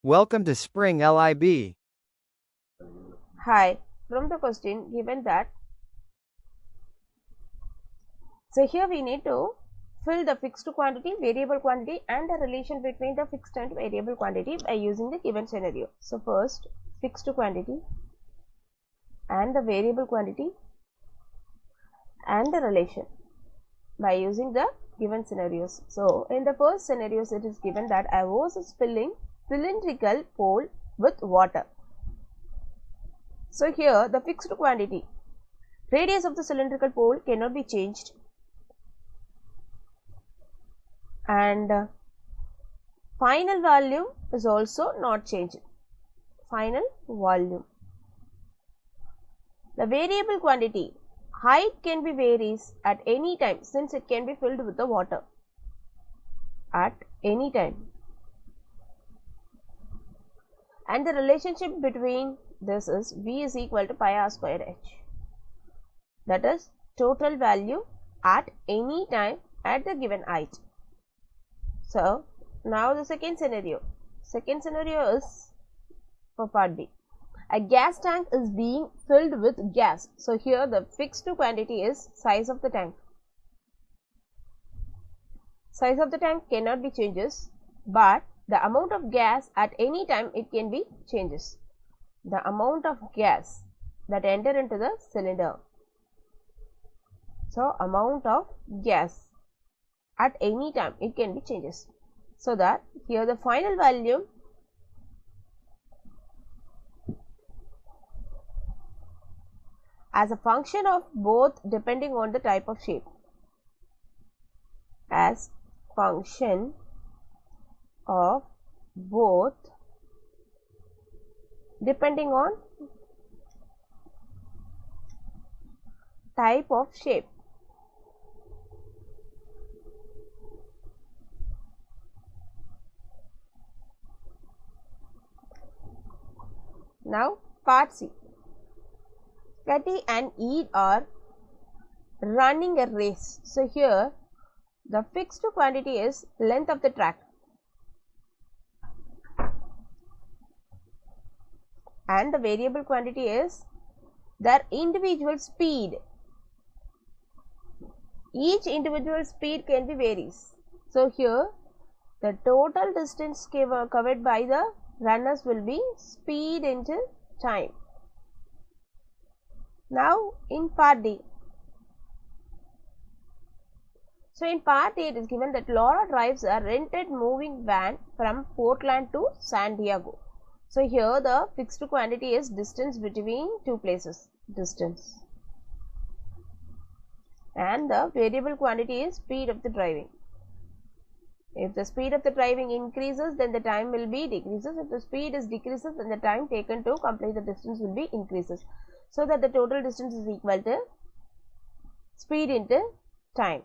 Welcome to Spring LIB. Hi, from the question given that, so here we need to fill the fixed quantity, variable quantity and the relation between the fixed and variable quantity by using the given scenario. So first, fixed quantity and the variable quantity and the relation by using the given scenarios. So in the first scenarios, it is given that I was filling cylindrical bowl with water. So here the fixed quantity, radius of the cylindrical bowl cannot be changed, and final volume is also not changed. Final volume. The variable quantity, height can be varies at any time since it can be filled with the water at any time. And the relationship between this is V is equal to pi r square h. That is total value at any time at the given height. So now the second scenario. Second scenario is for part B. A gas tank is being filled with gas. So here the fixed quantity is size of the tank. Size of the tank cannot be changes, but the amount of gas at any time it can be changes. The amount of gas that enter into the cylinder. So amount of gas at any time it can be changes. So that here the final volume as a function of both depending on the type of shape. As function of both depending on type of shape. Now part C. Patty and Eve are running a race. So here the fixed quantity is length of the track and the variable quantity is their individual speed. Each individual speed can be varies. So here the total distance covered by the runners will be speed into time. Now in part D. So in part A it is given that Laura drives a rented moving van from Portland to San Diego. So here the fixed quantity is distance between two places, distance, and the variable quantity is speed of the driving. If the speed of the driving increases, then the time will be decreases. If the speed is decreases, then the time taken to complete the distance will be increases. So that the total distance is equal to speed into time.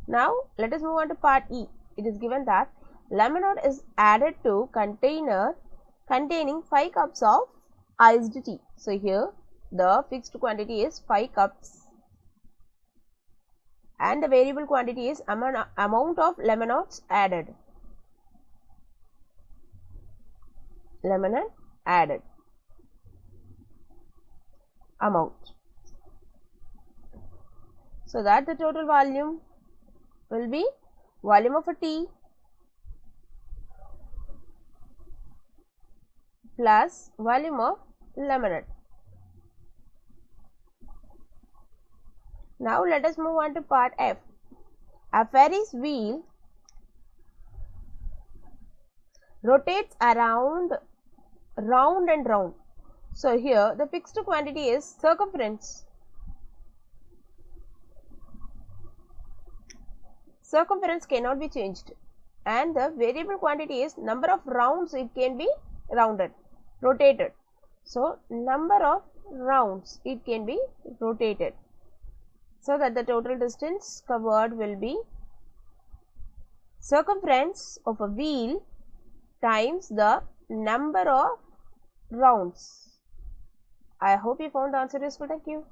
Now let us move on to part E. It is given that lemonade is added to container containing 5 cups of iced tea. So here the fixed quantity is 5 cups and the variable quantity is amount of lemonades added. Lemonade added amount. So that the total volume will be volume of a tea plus volume of lemonade. Now let us move on to part F. A Ferris wheel rotates around round and round. So here the fixed quantity is circumference. Circumference cannot be changed and the variable quantity is number of rounds it can be rotated. So number of rounds it can be rotated. So that the total distance covered will be circumference of a wheel times the number of rounds. I hope you found the answer useful. Thank you.